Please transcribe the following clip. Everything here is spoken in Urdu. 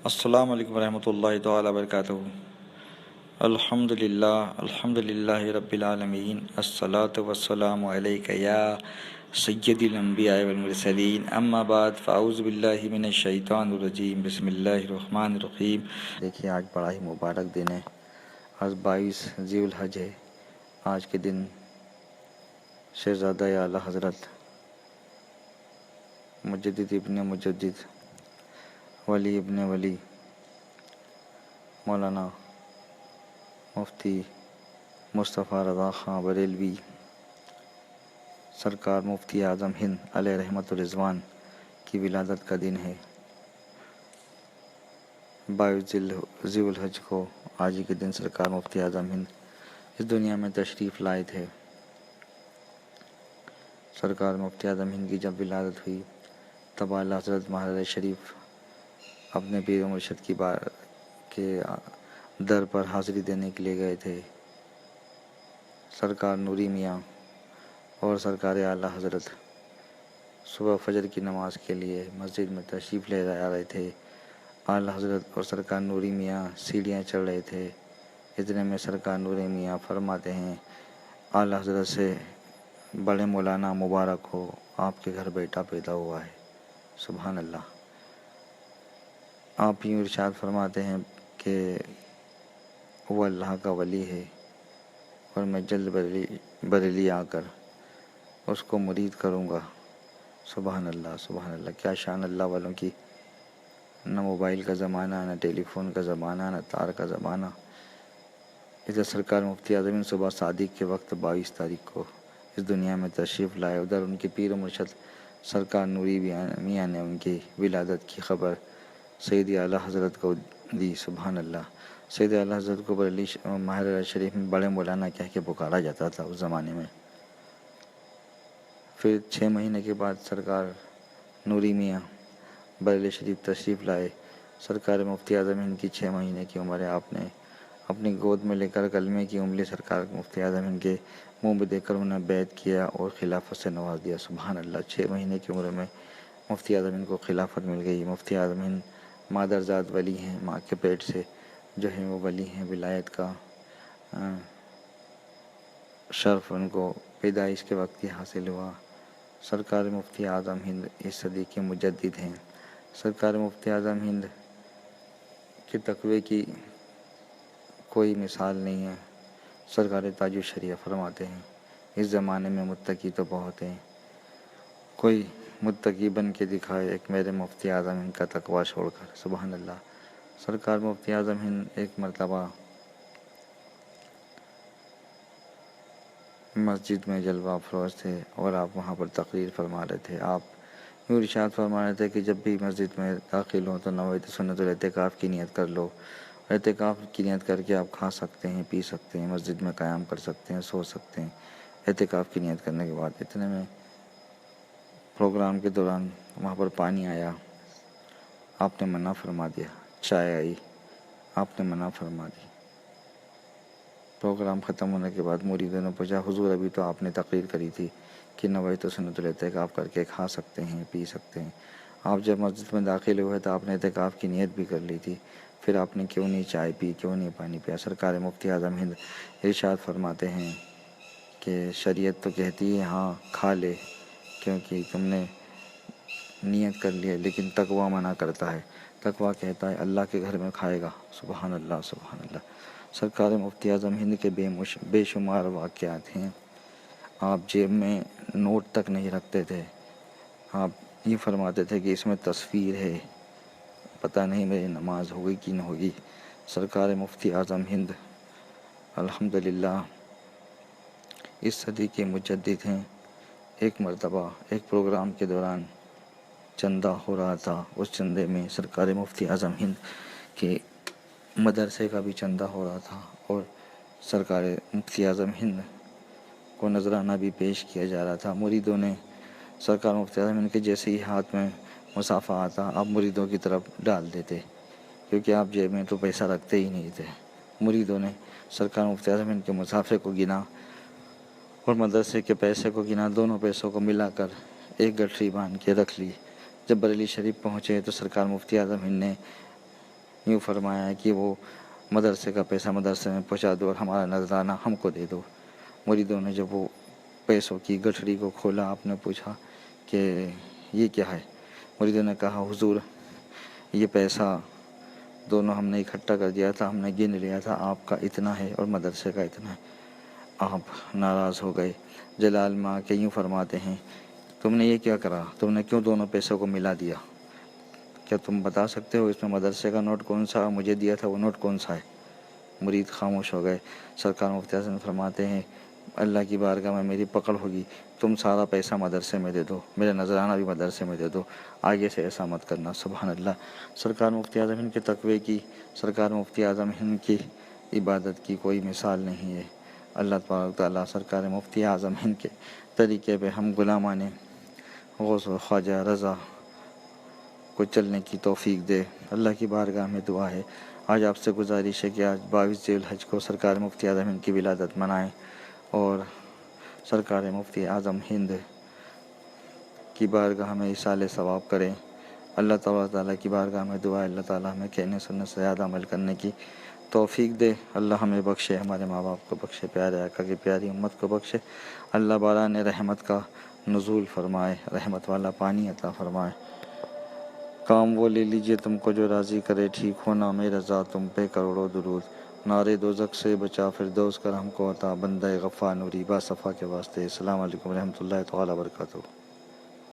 السلام علیکم ورحمۃ اللہ تعالیٰ وبرکاتہ۔ الحمد للہ رب العالمین، الصلاۃ والسلام علیک یا سید الانبیاء والمرسلین، اما بعد فاعوذ باللہ من الشیطان الرجیم، بسم اللہ الرحمن الرحیم۔ دیکھیے آج بڑا ہی مبارک دن ہے، آج 22 ذی الحج ہے۔ آج کے دن شہزادہ اعلیٰ حضرت مجدد ابن مجدد ولی ابن ولی مولانا مفتی مصطفیٰ رضا خان بریلوی سرکار مفتی اعظم ہند علیہ رحمت الرضوان کی ولادت کا دن ہے۔ 22 ذی الحج کو آج ہی کے دن سرکار مفتی اعظم ہند اس دنیا میں تشریف لائے تھے۔ سرکار مفتی اعظم ہند کی جب ولادت ہوئی تب اعلیٰ حضرت مہاراج شریف اپنے پیر و مرشد کی بار کے در پر حاضری دینے کے لیے گئے تھے۔ سرکار نوری میاں اور سرکار اعلیٰ حضرت صبح فجر کی نماز کے لیے مسجد میں تشریف لے آ رہے تھے۔ اعلیٰ حضرت اور سرکار نوری میاں سیڑھیاں چڑھ رہے تھے۔ اتنے میں سرکار نوری میاں فرماتے ہیں، اعلیٰ حضرت سے بڑے مولانا مبارک ہو، آپ کے گھر بیٹا پیدا ہوا ہے۔ سبحان اللہ۔ آپ یوں ارشاد فرماتے ہیں کہ وہ اللہ کا ولی ہے اور میں جلد بریلی آ کر اس کو مرید کروں گا۔ سبحان اللہ، سبحان اللہ۔ کیا شان اللہ والوں کی۔ نہ موبائل کا زمانہ، نہ ٹیلی فون کا زمانہ، نہ تار کا زمانہ۔ ادھر سرکار مفتی اعظم صبح صادق کے وقت 22 تاریخ کو اس دنیا میں تشریف لائے۔ ادھر ان کے پیر و مرشد سرکار نوری میاں نے ان کی ولادت کی خبر سید اعلیٰ حضرت کو دی۔ سبحان اللہ۔ سید اعلیٰ حضرت کو بریلی مہاراج شریف میں بڑے مولانا کہہ کے پکارا جاتا تھا اس زمانے میں۔ پھر 6 مہینے کے بعد سرکار نوری میاں بریلی شریف تشریف لائے۔ سرکار مفتی اعظم ہند کی 6 مہینے کی عمر ہے۔ آپ نے اپنی گود میں لے کر کلمے کی انگلی سرکار مفتی اعظم ہند کے منہ میں دے کر انہیں بیعت کیا اور خلافت سے نواز دیا۔ سبحان اللہ۔ 6 مہینے کی عمر میں مفتی اعظم ہند کو خلافت مل گئی۔ مفتی اعظم ہند مادرزاد ولی ہیں، ماں کے پیٹ سے جو ہیں وہ ولی ہیں۔ ولایت کا شرف ان کو پیدائش کے وقت ہی حاصل ہوا۔ سرکار مفتی اعظم ہند اس صدی کے مجدد ہیں۔ سرکار مفتی اعظم ہند کے تقوی کی کوئی مثال نہیں ہے۔ سرکار تاج الشریعہ فرماتے ہیں، اس زمانے میں متقی تو بہت ہیں، کوئی متقی بن کے دکھائے ایک میرے مفتی اعظم ہند کا تقوی چھوڑ کر۔ سبحان اللہ۔ سرکار مفتی اعظم ہند ایک مرتبہ مسجد میں جلوہ افروز تھے اور آپ وہاں پر تقریر فرما رہے تھے۔ آپ یوں ارشاد فرما رہے تھے کہ جب بھی مسجد میں داخل ہوں تو نویت سنت الاعتکاف کی نیت کر لو۔ اعتکاف کی نیت کر کے آپ کھا سکتے ہیں، پی سکتے ہیں، مسجد میں قیام کر سکتے ہیں، سو سکتے ہیں اعتکاف کی نیت کرنے کے بعد۔ اتنے میں پروگرام کے دوران وہاں پر پانی آیا، آپ نے منع فرما دیا۔ چائے آئی، آپ نے منع فرما دی۔ پروگرام ختم ہونے کے بعد مریدوں نے پوچھا، حضور ابھی تو آپ نے تقریر کری تھی کہ نویت سنت الاعتکاف کر کے کھا سکتے ہیں، پی سکتے ہیں۔ آپ جب مسجد میں داخل ہوئے تو آپ نے اعتکاف کی نیت بھی کر لی تھی، پھر آپ نے کیوں نہیں چائے پی، کیوں نہیں پانی پیا؟ سرکار مفتی اعظم ہند ارشاد فرماتے ہیں کہ شریعت تو کہتی ہے ہاں کھا لے کیونکہ تم نے نیت کر لی ہے، لیکن تقوی منع کرتا ہے۔ تقوی کہتا ہے اللہ کے گھر میں کھائے گا۔ سبحان اللہ، سبحان اللہ۔ سرکار مفتی اعظم ہند کے بے شمار واقعات ہیں۔ آپ جیب میں نوٹ تک نہیں رکھتے تھے۔ آپ یہ فرماتے تھے کہ اس میں تصویر ہے، پتہ نہیں میری نماز ہوگی کہ نہ ہوگی۔ سرکار مفتی اعظم ہند الحمدللہ اس صدی کے مجدد ہیں۔ ایک مرتبہ ایک پروگرام کے دوران چندہ ہو رہا تھا، اس چندے میں سرکار مفتی اعظم ہند کے مدرسے کا بھی چندہ ہو رہا تھا اور سرکار مفتی اعظم ہند کو نذرانہ بھی پیش کیا جا رہا تھا۔ مریدوں نے سرکار مفتی اعظم ہند کے جیسے ہی ہاتھ میں مصافحہ آتا آپ مریدوں کی طرف ڈال دیتے، کیونکہ آپ جیب میں تو پیسہ رکھتے ہی نہیں تھے۔ مریدوں نے سرکار مفتی اعظم ہند کے مصافحے کو گنا اور مدرسے کے پیسے کو گنا، دونوں پیسوں کو ملا کر ایک گٹھری باندھ کے رکھ لی۔ جب بریلی شریف پہنچے تو سرکار مفتی اعظم ہند نے یوں فرمایا ہے کہ وہ مدرسے کا پیسہ مدرسے میں پہنچا دو اور ہمارا نذرانہ ہم کو دے دو۔ مریدوں نے جب وہ پیسوں کی گٹھڑی کو کھولا، آپ نے پوچھا کہ یہ کیا ہے؟ مریدوں نے کہا حضور یہ پیسہ دونوں ہم نے اکٹھا کر دیا تھا، ہم نے گن لیا تھا، آپ کا اتنا ہے اور مدرسے کا اتنا ہے۔ آپ ناراض ہو گئے۔ جلال ماں کے یوں فرماتے ہیں تم نے یہ کیا کرا؟ تم نے کیوں دونوں پیسوں کو ملا دیا؟ کیا تم بتا سکتے ہو اس میں مدرسے کا نوٹ کون سا اور مجھے دیا تھا وہ نوٹ کون سا ہے؟ مرید خاموش ہو گئے۔ سرکار مفتی اعظم فرماتے ہیں اللہ کی بارگاہ میں میری پکڑ ہوگی، تم سارا پیسہ مدرسے میں دے دو، میرا نذرانہ بھی مدرسے میں دے دو، آگے سے ایسا مت کرنا۔ سبحان اللہ۔ سرکار مفتی اعظم ہند کے تقوی کی، سرکار مفتی اعظم ہند کی عبادت کی کوئی مثال نہیں ہے۔ اللہ تبارک تعالیٰ سرکار مفتی اعظم ہند کے طریقے پہ ہم غلامان غوث و خواجہ رضا کو چلنے کی توفیق دے۔ اللہ کی بارگاہ میں دعا ہے، آج آپ سے گزارش ہے کہ آج 22 ذی الحج کو سرکار مفتی اعظم ہند کی ولادت منائیں اور سرکار مفتی اعظم ہند کی بارگاہ میں ایصال ثواب کریں۔ اللہ تعالیٰ کی بارگاہ میں دعا ہے اللہ تعالیٰ ہمیں کہنے سننے سے زیادہ عمل کرنے کی توفیق دے۔ اللہ ہمیں بخشے، ہمارے ماں باپ کو بخشے، پیارے آقا کی پیاری امت کو بخشے۔ اللہ باران رحمت کا نزول فرمائے، رحمت والا پانی عطا فرمائے۔ کام وہ لے لیجئے تم کو جو راضی کرے، ٹھیک ہونا میں رضا تم پہ کروڑوں درود۔ نارے دوزخ سے بچا فردوس کر ہم کو عطا، بندہ غفار نوری با صفا کے واسطے۔ السلام علیکم ورحمۃ اللہ تعالیٰ وبرکاتہ۔